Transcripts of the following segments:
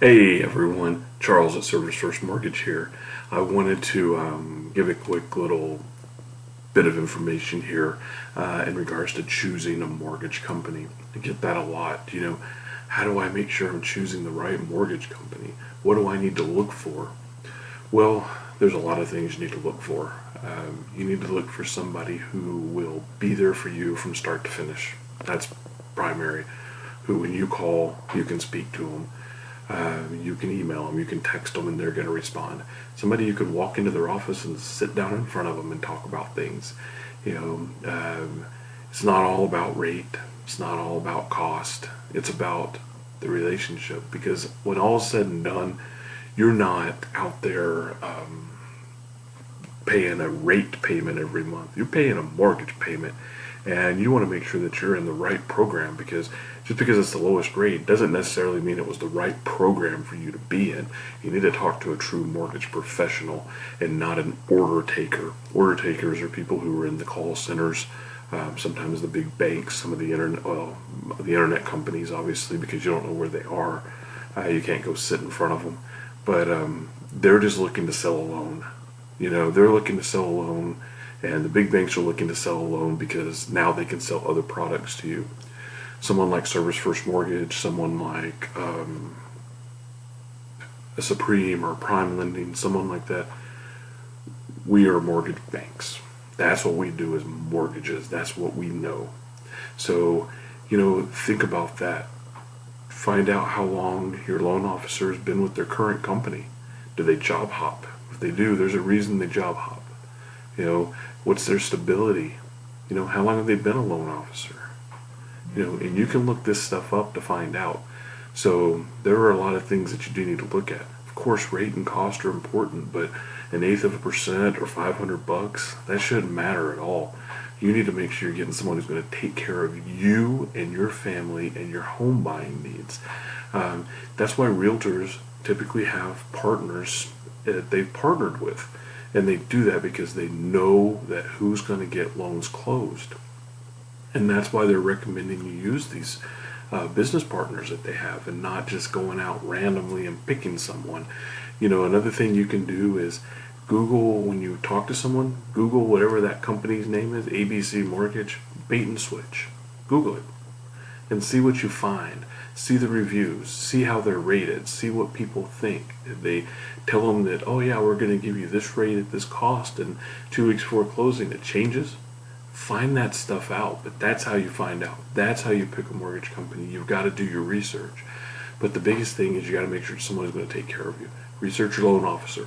Hey everyone, Charles at Service First Mortgage here. I wanted to give a quick little bit of information here in regards to choosing a mortgage company. I get that a lot. How do I make sure I'm choosing the right mortgage company? What do I need to look for? Well, there's a lot of things you need to look for. You need to look for somebody who will be there for you from start to finish. That's primary. Who, when you call, you can speak to them. You can email them, you can text them, and they're going to respond. Somebody you can walk into their office and sit down in front of them and talk about things. It's not all about rate. It's not all about cost. It's about the relationship. Because when all is said and done, you're not out there paying a rate payment every month. You're paying a mortgage payment, and you want to make sure that you're in the right program, because just because it's the lowest rate doesn't necessarily mean it was the right program for you to be in. You need to talk to a true mortgage professional and not an order taker. Order takers are people who are in the call centers, sometimes the big banks, some of the internet companies, obviously, because you don't know where they are. You can't go sit in front of them, but they're just looking to sell a loan. They're looking to sell a loan, and the big banks are looking to sell a loan because now they can sell other products to you. Someone like Service First Mortgage, someone like a Supreme or Prime Lending, someone like that. We are mortgage banks. That's what we do as mortgages. That's what we know. So, think about that. Find out how long your loan officer has been with their current company. Do they job hop? If they do, there's a reason they job hop. What's their stability? How long have they been a loan officer? And you can look this stuff up to find out. So there are a lot of things that you do need to look at. Of course, rate and cost are important, but 1/8% or $500, that shouldn't matter at all. You need to make sure you're getting someone who's going to take care of you and your family and your home buying needs. That's why realtors typically have partners that they've partnered with. And they do that because they know that who's going to get loans closed. And that's why they're recommending you use these business partners that they have, and not just going out randomly and picking someone. Another thing you can do is Google, when you talk to someone, Google whatever that company's name is, ABC Mortgage, bait and switch. Google it and see what you find. See the reviews, see how they're rated, see what people think. If they tell them that, oh yeah, we're going to give you this rate at this cost, and 2 weeks before closing it changes, find that stuff out. But that's how you find out. That's how you pick a mortgage company. You've got to do your research. But the biggest thing is you got to make sure someone is going to take care of you. Research your loan officer.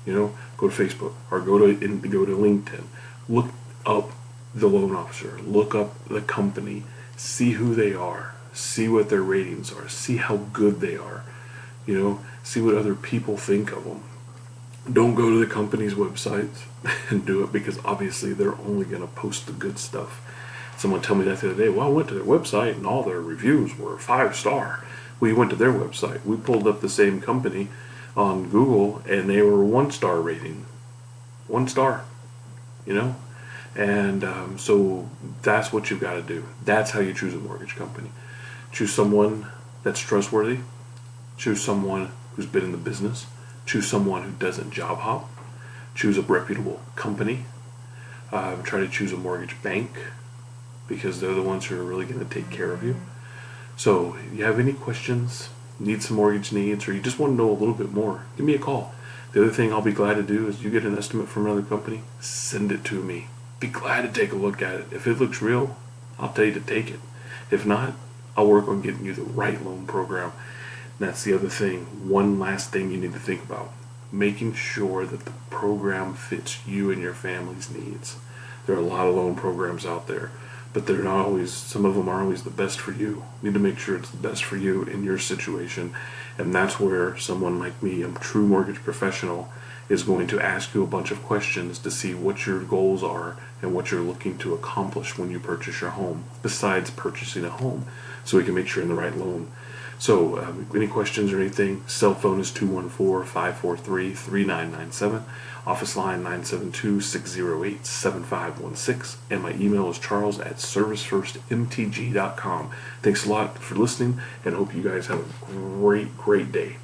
Go to Facebook or go to LinkedIn. Look up the loan officer. Look up the company. See who they are. See what their ratings are. See how good they are. See what other people think of them. Don't go to the company's websites and do it, because obviously they're only going to post the good stuff. Someone told me that the other day. Well, I went to their website and all their reviews were 5-star. We went to their website. We pulled up the same company on Google and they were 1-star rating. 1 star. And so that's what you've got to do. That's how you choose a mortgage company. Choose someone that's trustworthy. Choose someone who's been in the business. Choose someone who doesn't job hop. Choose a reputable company. Try to choose a mortgage bank, because they're the ones who are really going to take care of you. So if you have any questions, need some mortgage needs, or you just want to know a little bit more, give me a call. The other thing I'll be glad to do is you get an estimate from another company, send it to me. Be glad to take a look at it. If it looks real, I'll tell you to take it. If not, I'll work on getting you the right loan program. And that's the other thing. One last thing you need to think about. Making sure that the program fits you and your family's needs. There are a lot of loan programs out there, but they're not always, some of them aren't always the best for you. You need to make sure it's the best for you in your situation. And that's where someone like me, a true mortgage professional, is going to ask you a bunch of questions to see what your goals are and what you're looking to accomplish when you purchase your home, besides purchasing a home, so we can make sure you're in the right loan. So any questions or anything, cell phone is 214-543-3997, office line 972-608-7516, and my email is charles@servicefirstmtg.com. Thanks a lot for listening, and hope you guys have a great day.